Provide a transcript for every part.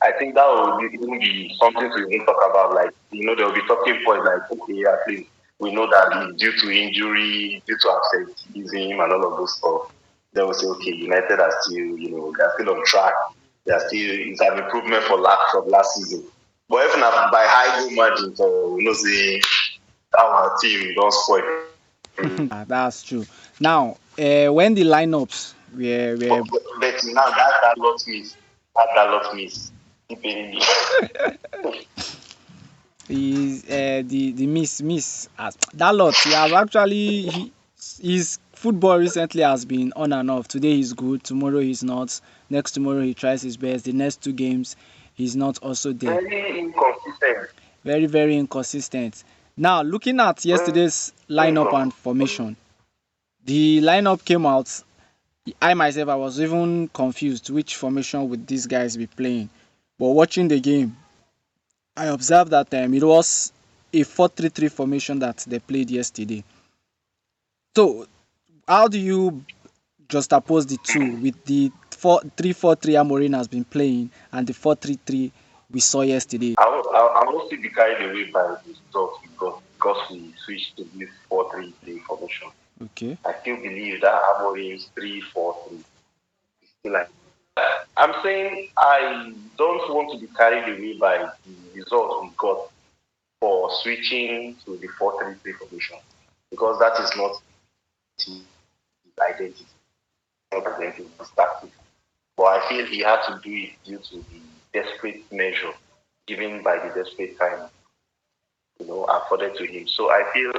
I think that will even be something to even talk about. Like, there will be talking points like, okay, at least we know that it's due to injury, due to absenteeism, and all of those stuff. They will say, okay, United are still, they're still on track. It's an improvement from last season. But if not by high goal margin, so say our team don't spoil. That's true. Now, when the lineups were But now that lot miss, that lot miss. is the miss that lot he has actually his football recently has been on and off. Today he's good, tomorrow he's not, next tomorrow he tries his best, the next two games he's not also there. Very inconsistent. Very, very inconsistent. Now, looking at Very, yesterday's very lineup and inconsistent. formation, the lineup came out. I myself, I was even confused which formation would these guys be playing. But watching the game, I observed that it was a 4-3-3 formation that they played yesterday. So, how do you juxtapose the two with the 4-3-4-3 Amorin has been playing and the 4-3-3 we saw yesterday? I will still be carried away by the results because we switched to this 4-3-3 formation. Okay. I still believe that Amorim's 3-4-3 is still like. I'm saying I don't want to be carried away by the results we got for switching to the 4-3-3 formation because that is not his identity, not identity, his tactic. But I feel he had to do it due to the desperate measure given by the desperate time, afforded to him. So I feel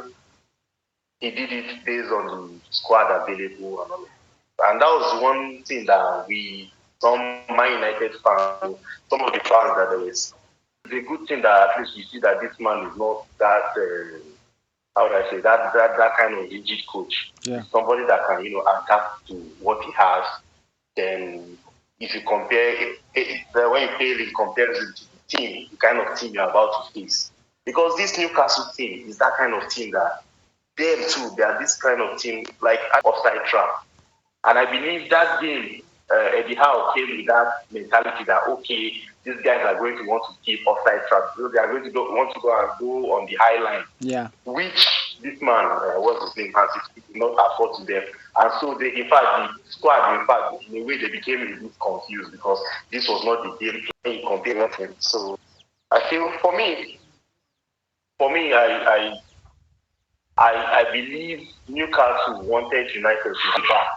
he did it based on the squad available and all of that. And that was one thing that some Man United fans, some of the fans that there was, it's a good thing that at least we see that this man is not that, how would I say, that kind of rigid coach. Yeah. Somebody that can, adapt to what he has. Then if you compare, when you play in comparison to the team, the kind of team you're about to face. Because this Newcastle team is that kind of team that them too, they are this kind of team like offside trap. And I believe that game, Eddie Howe came with that mentality that okay, these guys are going to want to keep offside trap. So they are going to want to go on the high line. Yeah. Which this man, what's his name, has not afford to them. And so in fact, the squad, in fact, in a way they became a bit confused because this was not the game plan compared to him. So I feel for me, I believe Newcastle wanted United to be back.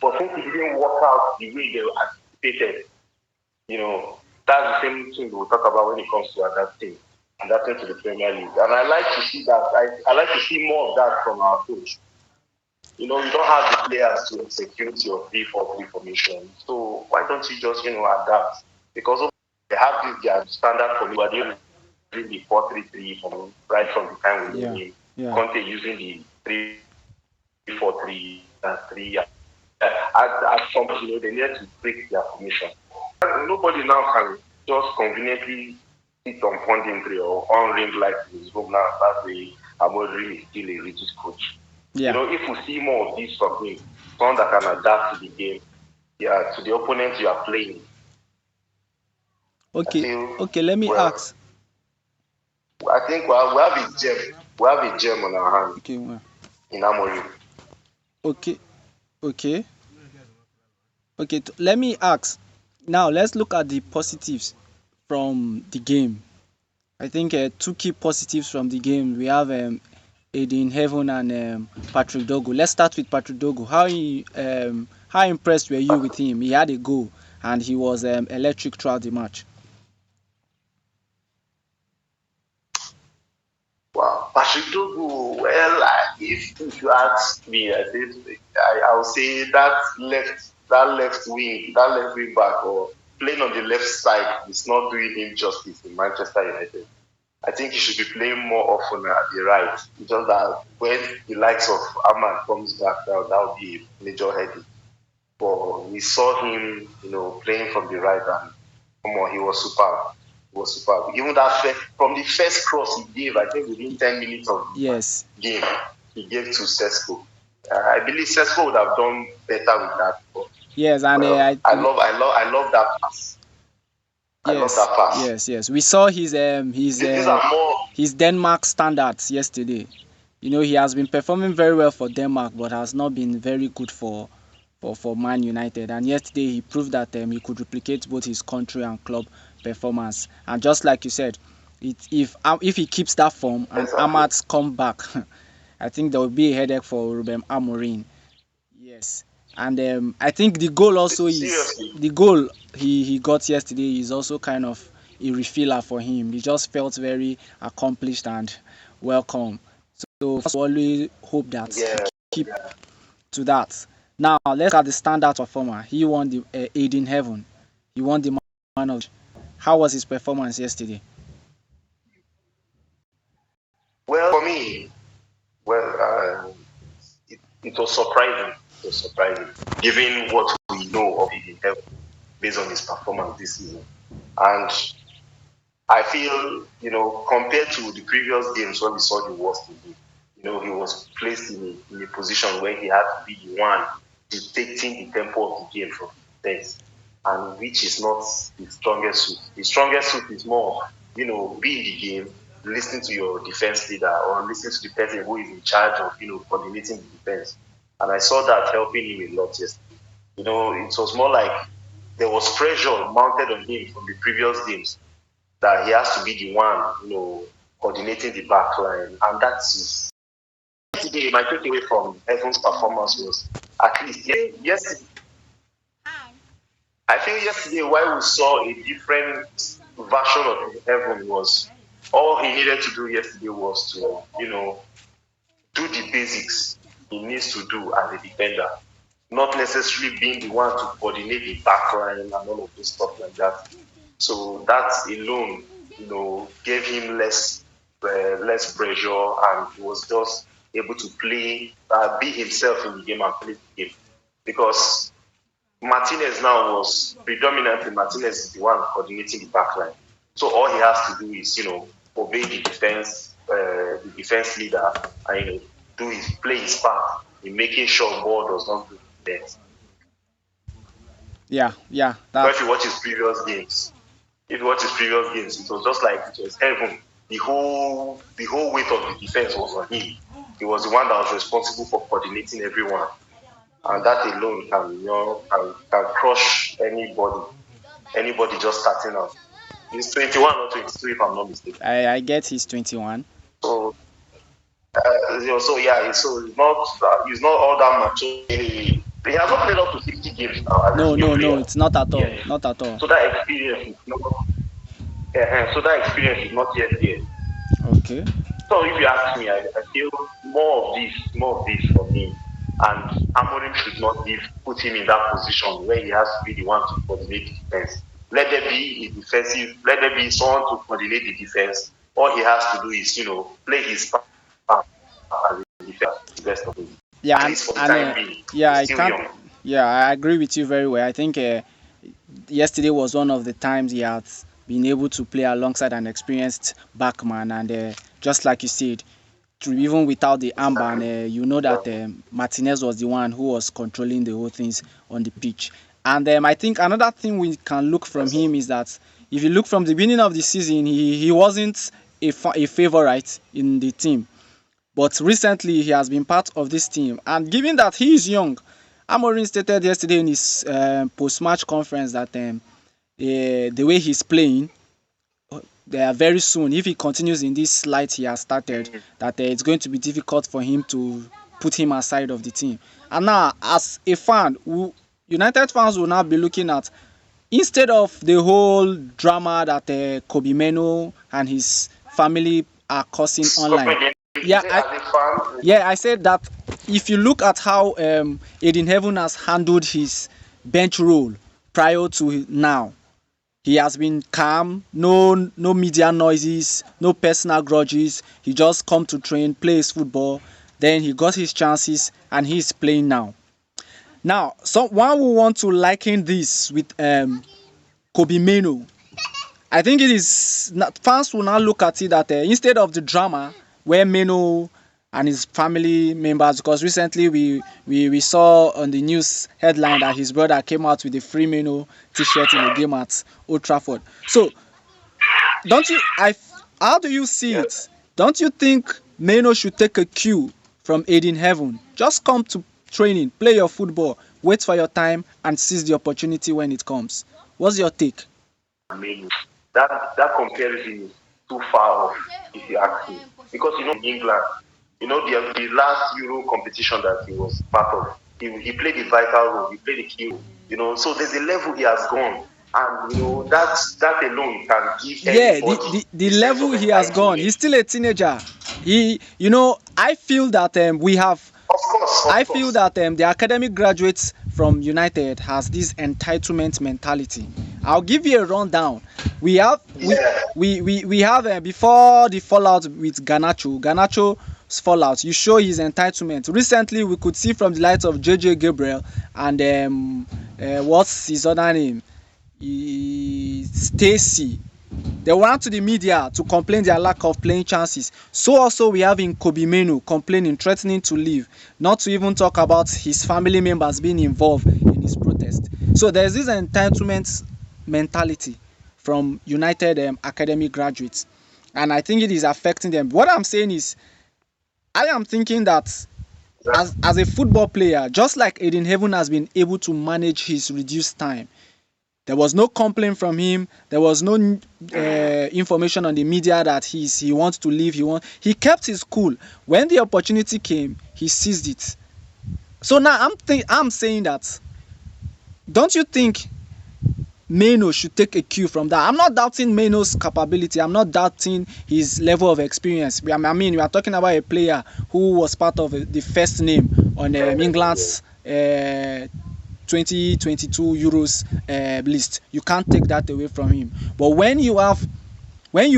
But since it didn't work out the way they anticipated, that's the same thing we'll talk about when it comes to adapting to the Premier League. And I like to see that. I like to see more of that from our coach. You don't have the players to execute your 3-4-3 formation. So why don't you just, adapt? Because they have this their standard formation, the 4-3-3 right from the time we knew him. Conte using the 3-4-3 and 3. At some point, they need to break their formation. Nobody now can just conveniently sit on funding three or on ring like his room now. That's the Amorim is still a rigid coach. Yeah. If we see more of this from him, someone that can adapt to the game, to the opponent you are playing. Okay, let me ask. I think we have a gem. We have a gem on our hand. Okay, well. In Amorim. Okay. Let me ask. Now let's look at the positives from the game. I think two key positives from the game. We have Aiden Heaven and Patrick Dogo. Let's start with Patrick Dogo. How impressed were you with him? He had a goal and he was electric throughout the match. Wow, Patrick Dogo. Well, if you ask me, I would say that left wing back, or playing on the left side is not doing him justice in Manchester United. I think he should be playing more often at the right. It's just that when the likes of Ahmad comes back, that will be a major headache. But we saw him, playing from the right, and he was superb. Even that from the first cross he gave, I think within 10 minutes of the game, he gave to Sesko. I believe Sesko would have done better with that. But, yes, and I love that pass. and not Yes, that fast. yes. We saw These are more. his Denmark standards yesterday. You know, he has been performing very well for Denmark, but has not been very good for Man United. And yesterday he proved that he could replicate both his country and club performance. And just like you said, if he keeps that form and Exactly. Ahmad's come back, I think there will be a headache for Ruben Amorim. Yes, and I think the goal also is Seriously. the goal he got yesterday is also kind of a refiller for him. He just felt very accomplished and welcome. So we always hope that he Yeah. keep to that. Now let's look at the standout performer. He won the Aid in Heaven. He won the man of. How was his performance yesterday? Well, for me, well, it was surprising. It was surprising, given what we know of him based on his performance this season. And I feel, compared to the previous games when we saw the worst in him, he was placed in a position where he had to be the one dictating the tempo of the game from defense, and which is not the strongest suit. The strongest suit is more, be in the game, listening to your defense leader or listening to the person who is in charge of, coordinating the defense. And I saw that helping him a lot yesterday. It was more like there was pressure mounted on him from the previous games that he has to be the one, coordinating the back line. And that's yesterday, my takeaway from Evans' performance was at least yes. I think yesterday why we saw a different version of Evan was all he needed to do yesterday was to, do the basics he needs to do as a defender, not necessarily being the one to coordinate the back line and all of this stuff like that. So that alone, gave him less pressure, and he was just able to play, be himself in the game and play the game. Because Martinez now was predominantly Martinez is the one coordinating the back line. So all he has to do is, obey the defense leader, and play his part in making sure ball does not go to the net. Yeah. But That if you watch his previous games, it was just like it was heaven. The whole weight of the defense was on him. He was the one that was responsible for coordinating everyone, and that alone can crush anybody just starting out. He's 21 or 22 if I'm not mistaken. I get he's 21. So so yeah, so he's not all that mature. He has not played up to 60 games now as a senior No, player. it's not at all. Yes. Not at all. So that experience is not. So that experience is not yet there. Okay. So if you ask me, I feel more of this for him. And Amorim should not put him in that position where he has to be the one to coordinate the defense. Let there be someone to coordinate the defense. All he has to do is, play his part as a defense the rest of it. Yeah, At and, least for the and time being. yeah, He's I still can't. young. Yeah, I agree with you very well. I think yesterday was one of the times he had been able to play alongside an experienced backman, and just like you said, even without the armband, you know that Martinez was the one who was controlling the whole things on the pitch. And I think another thing we can look from him is that if you look from the beginning of the season, he wasn't a favorite in the team. But recently, he has been part of this team. And given that he is young, Amorim stated yesterday in his post-match conference that the way he's playing, very soon, if he continues in this light he has started, Mhm. that it's going to be difficult for him to put him aside of the team. And now, as a fan, United fans will now be looking at, instead of the whole drama that Kobe Meno and his family are causing Come online. again. You Yeah, say as a fan, I said that if you look at how Aiden Heaven has handled his bench role prior to now, he has been calm, no media noises, no personal grudges. He just come to train, play his football, then he got his chances and he's playing now. Now, someone will want to liken this with Kobe Meno. I think it is fans will now look at it that instead of the drama where Meno and his family members, because recently we saw on the news headline that his brother came out with a free Meno t-shirt in a game at Old Trafford. So don't you I how do you see Yeah. it? Don't you think Meno should take a cue from Aiden Heaven? Just come to training, play your football, wait for your time, and seize the opportunity when it comes. What's your take? I mean, that comparison is too far off, if you ask me. Because in England, the last Euro competition that he was part of, he played a vital role. He played a key role. So there's a level he has gone, and that alone can give Yeah, anybody the a sense level of he has gone, entitlement. he's still a teenager. I feel that Of course, I of feel course. that the academic graduates from United has this entitlement mentality. I'll give you a rundown. We have Yeah. we have before the fallout with Garnacho's fallout. You show his entitlement. Recently, we could see from the likes of JJ Gabriel and what's his other name, Stacy. They went to the media to complain their lack of playing chances. So also we have in Kobe Menu complaining, threatening to leave, not to even talk about his family members being involved in his protest. So there's this entitlement mentality from United academic graduates, and I think it is affecting them. What I'm saying is, I am thinking that as a football player, just like Aiden Heaven has been able to manage his reduced time, there was no complaint from him. There was no information on the media that he wants to leave. He kept his cool. When the opportunity came, he seized it. So now I'm saying that, don't you think Meno should take a cue from that? I'm not doubting Meno's capability. I'm not doubting his level of experience. We are talking about a player who was part of the first name on England's 2022 Euros list. You can't take that away from him. But when you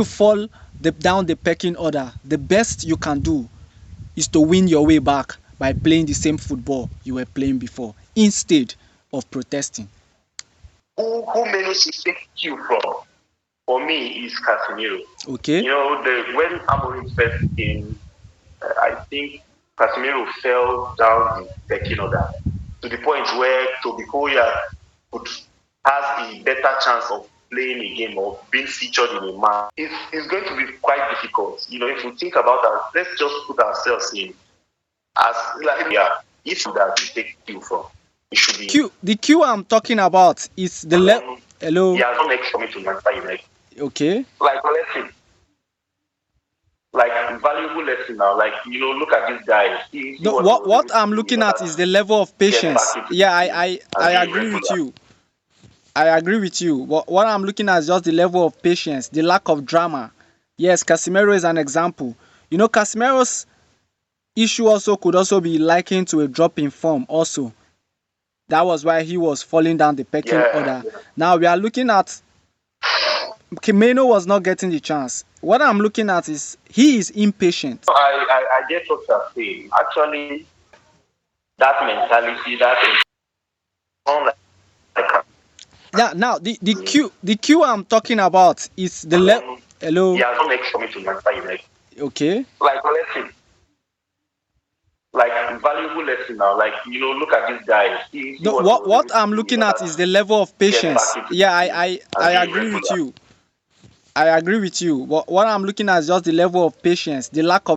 fall down the pecking order, the best you can do is to win your way back by playing the same football you were playing before, instead of protesting. Who Menu should take cue from, for me, is Casemiro. Okay. When Amorim first came, I think Casemiro fell down the pecking order to the point where Toby Koya has a better chance of playing a game or being featured in a match. It's going to be quite difficult. If we think about that, let's just put ourselves in as if that we take cue from, it should be. The cue I'm talking about is the level. Hello. He has no next coming to Manchester United. Okay. Like lesson, like valuable lesson now. Like look at this guy. No, what I'm looking at is the level of patience. Yeah, I agree with you. I agree with you. What I'm looking at is just the level of patience, the lack of drama. Yes, Casemiro is an example. Casemiro's issue also could also be likened to a drop in form also. That was why he was falling down the pecking order. Yeah. Now we are looking at Meno was not getting the chance. What I'm looking at is he is impatient. I get what you're saying. Actually, that mentality, that is like Yeah. Now the cue I'm talking about is the level. Hello. he has no next coming to Manchester United. Okay. Like lesson, like valuable lesson now. Like look at this guy. No, what I'm looking at is the level of patience. Yeah, I agree with you. I agree with you. What I'm looking at is just the level of patience, the lack of